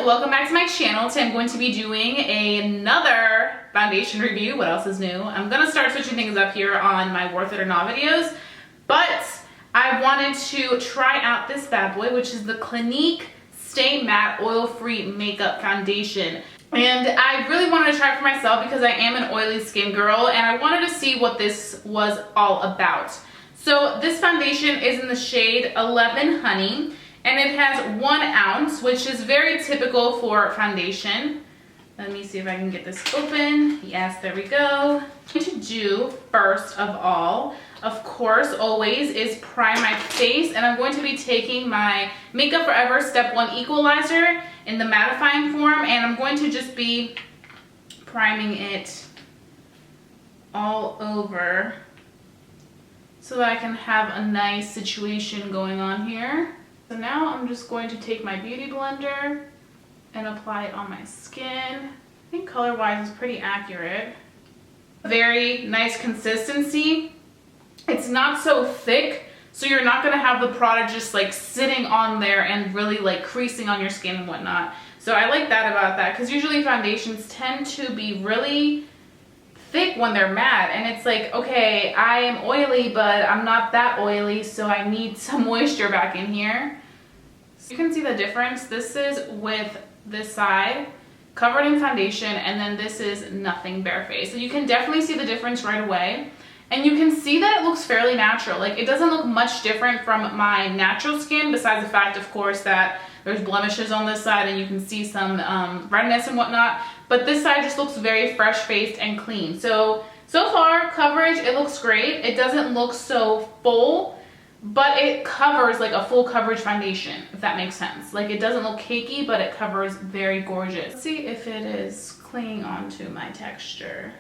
welcome back to my channel. Today I'm going to be doing another foundation review. What else is new? I'm gonna start switching things up here on my Worth It or Not videos, but I wanted to try out this bad boy, which is the Clinique Stay Matte Oil-Free Makeup Foundation. And I really wanted to try it for myself because I am an oily skin girl and I wanted to see what this was all about. So this foundation is in the shade 11 Honey. And it has 1 ounce, which is very typical for foundation. Let me see if I can get this open. Yes, there we go. What to do first of all, of course, always is prime my face. And I'm going to be taking my Makeup Forever Step 1 Equalizer in the mattifying form. And I'm going to just be priming it all over so that I can have a nice situation going on here. So now I'm just going to take my beauty blender and apply it on my skin. I think color-wise is pretty accurate. Very nice consistency. It's not so thick, so you're not gonna have the product just like sitting on there and really like creasing on your skin and whatnot. So I like that about that, because usually foundations tend to be really thick when they're matte, and it's like, okay, I am oily, but I'm not that oily, so I need some moisture back in here. So you can see the difference. This is with this side covered in foundation, and then this is nothing, bare face. So you can definitely see the difference right away, and you can see that it looks fairly natural. Like, it doesn't look much different from my natural skin, besides the fact, of course, that there's blemishes on this side and you can see some redness and whatnot. But this side just looks very fresh-faced and clean. So far, coverage, it looks great. It doesn't look so full, but it covers like a full coverage foundation, if that makes sense. Like, it doesn't look cakey, but it covers very gorgeous. Let's see if it is clinging onto my texture.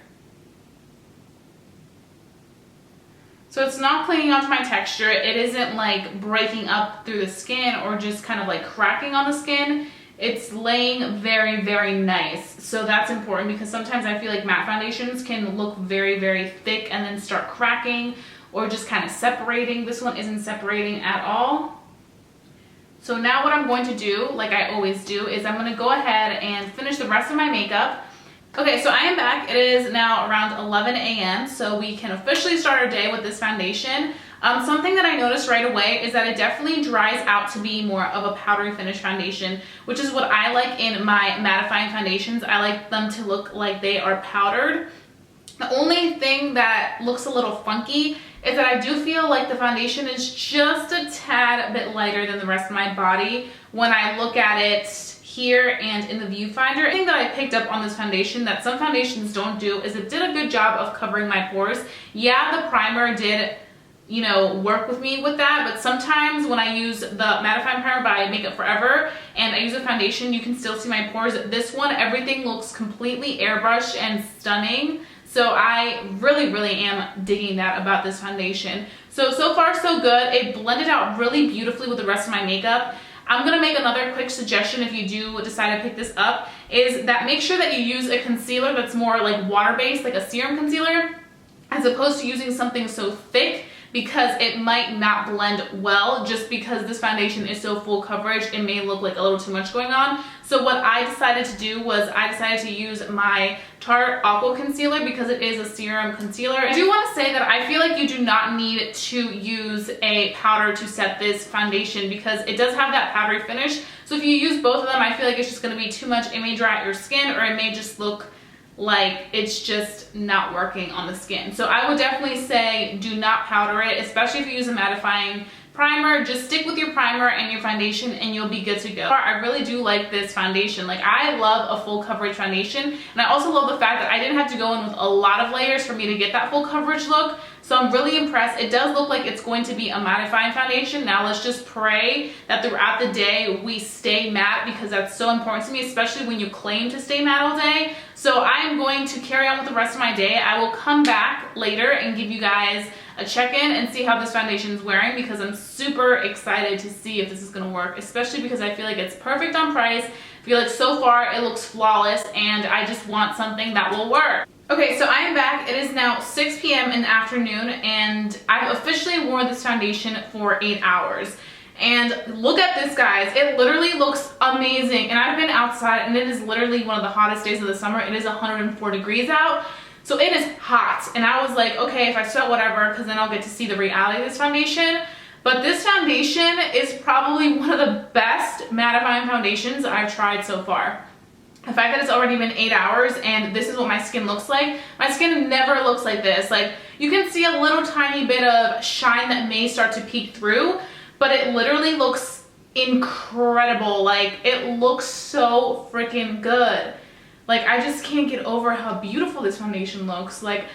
So it's not clinging onto my texture. It isn't like breaking up through the skin or just kind of like cracking on the skin. It's laying very, very nice. So that's important, because sometimes I feel like matte foundations can look very, very thick and then start cracking or just kind of separating. This one isn't separating at all. So now what I'm going to do, like I always do, is I'm going to go ahead and finish the rest of my makeup. Okay, so I am back. It is now around 11 a.m. so we can officially start our day with this foundation. Something that I noticed right away is that it definitely dries out to be more of a powdery finish foundation, which is what I like in my mattifying foundations. I like them to look like they are powdered. The only thing that looks a little funky is that I do feel like the foundation is just a tad bit lighter than the rest of my body when I look at it here and in the viewfinder. The thing that I picked up on this foundation that some foundations don't do is it did a good job of covering my pores. Yeah, the primer did, you know, work with me with that, but sometimes when I use the mattifying primer by Makeup Forever and I use a foundation, you can still see my pores. This one, everything looks completely airbrushed and stunning. So I really, really am digging that about this foundation. So far so good. It blended out really beautifully with the rest of my makeup. I'm gonna make another quick suggestion if you do decide to pick this up, is that make sure that you use a concealer that's more like water-based, like a serum concealer, as opposed to using something so thick, because it might not blend well. Just because this foundation is so full coverage, it may look like a little too much going on. So what I decided to do was I decided to use my Tarte Aqua Concealer, because it is a serum concealer. I do want to say that I feel like you do not need to use a powder to set this foundation, because it does have that powdery finish. So if you use both of them, I feel like it's just going to be too much. It may dry out your skin, or it may just look like it's just not working on the skin. So I would definitely say do not powder it, especially if you use a mattifying primer. Just stick with your primer and your foundation and you'll be good to go. I really do like this foundation. Like, I love a full coverage foundation, and I also love the fact that I didn't have to go in with a lot of layers for me to get that full coverage look. So I'm really impressed. It does look like it's going to be a mattifying foundation. Now let's just pray that throughout the day we stay matte, because that's so important to me, especially when you claim to stay matte all day. So I am going to carry on with the rest of my day. I will come back later and give you guys a check-in and see how this foundation is wearing, because I'm super excited to see if this is going to work, especially because I feel like it's perfect on price. I feel like so far it looks flawless, and I just want something that will work. Okay, so I am back. It is now 6 p.m. in the afternoon, and I've officially worn this foundation for 8 hours. And look at this, guys. It literally looks amazing. And I've been outside and it is literally one of the hottest days of the summer. It is 104 degrees out. So it is hot. And I was like, okay, if I sweat, whatever, because then I'll get to see the reality of this foundation. But this foundation is probably one of the best mattifying foundations I've tried so far. The fact that it's already been 8 hours and this is what my skin looks like. My skin never looks like this. Like, you can see a little tiny bit of shine that may start to peek through, but it literally looks incredible. Like, it looks so freaking good. Like, I just can't get over how beautiful this foundation looks. Like,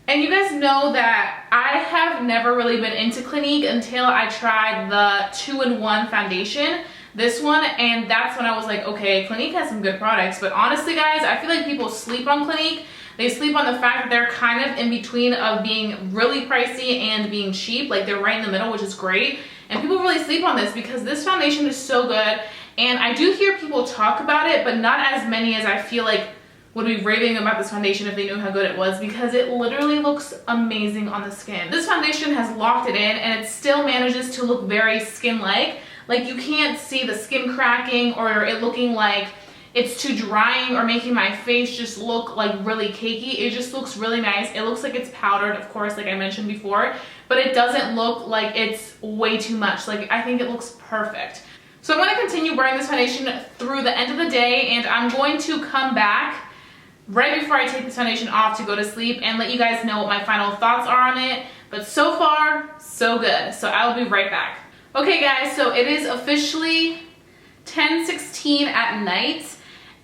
and you guys know that I have never really been into Clinique until I tried the 2-in-1 foundation, this one, and that's when I was like, okay, Clinique has some good products. But honestly, guys, I feel like people sleep on Clinique. They sleep on the fact that they're kind of in between of being really pricey and being cheap. Like, they're right in the middle, which is great. And people really sleep on this because this foundation is so good. And I do hear people talk about it, but not as many as I feel like would be raving about this foundation if they knew how good it was, because it literally looks amazing on the skin. This foundation has locked it in and it still manages to look very skin-like. Like, you can't see the skin cracking or it looking like it's too drying or making my face just look like really cakey. It just looks really nice. It looks like it's powdered, of course, like I mentioned before, but it doesn't look like it's way too much. Like, I think it looks perfect. So I'm gonna continue wearing this foundation through the end of the day, and I'm going to come back right before I take this foundation off to go to sleep and let you guys know what my final thoughts are on it. But so far, so good. So I'll be right back. Okay guys, so it is officially 10:16 at night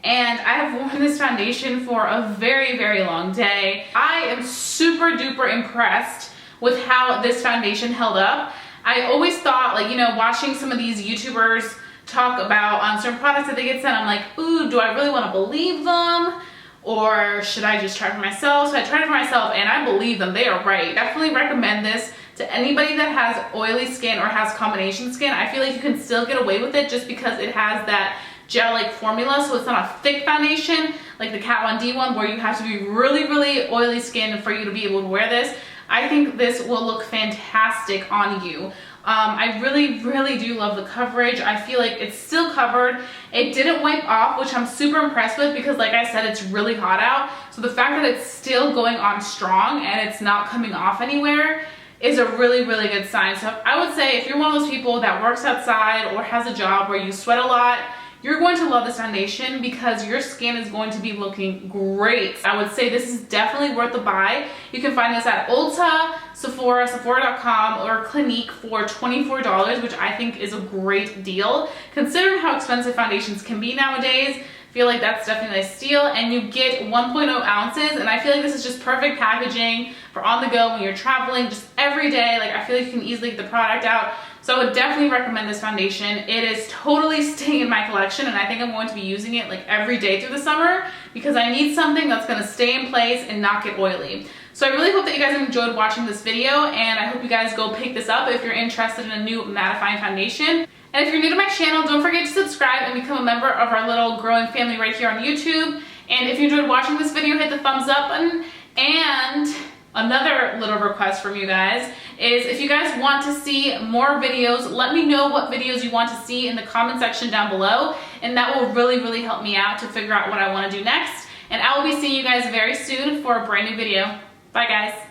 and I have worn this foundation for a very, very long day. I am super duper impressed with how this foundation held up. I always thought, like, you know, watching some of these YouTubers talk about certain products that they get sent, I'm like, ooh, do I really want to believe them? Or should I just try it for myself? So I tried it for myself and I believe them. They are right. Definitely recommend this to anybody that has oily skin or has combination skin. I feel like you can still get away with it just because it has that gel-like formula, so it's not a thick foundation like the Kat Von D one where you have to be really, really oily skin for you to be able to wear this. I think this will look fantastic on you. I really, really do love the coverage. I feel like it's still covered. It didn't wipe off, which I'm super impressed with because, like I said, it's really hot out. So the fact that it's still going on strong and it's not coming off anywhere is a really, really good sign. So I would say if you're one of those people that works outside or has a job where you sweat a lot, you're going to love this foundation because your skin is going to be looking great. I would say this is definitely worth the buy. You can find this at Ulta, Sephora, Sephora.com, or Clinique for $24, which I think is a great deal. Considering how expensive foundations can be nowadays, I feel like that's definitely a steal. And you get 1.0 ounces, and I feel like this is just perfect packaging for on the go when you're traveling, just every day. Like, I feel like you can easily get the product out. So I would definitely recommend this foundation. It is totally staying in my collection and I think I'm going to be using it like every day through the summer because I need something that's gonna stay in place and not get oily. So I really hope that you guys enjoyed watching this video and I hope you guys go pick this up if you're interested in a new mattifying foundation. And if you're new to my channel, don't forget to subscribe and become a member of our little growing family right here on YouTube. And if you enjoyed watching this video, hit the thumbs up button. And another little request from you guys is if you guys want to see more videos, let me know what videos you want to see in the comment section down below, and that will really, really help me out to figure out what I want to do next. And I will be seeing you guys very soon for a brand new video. Bye guys.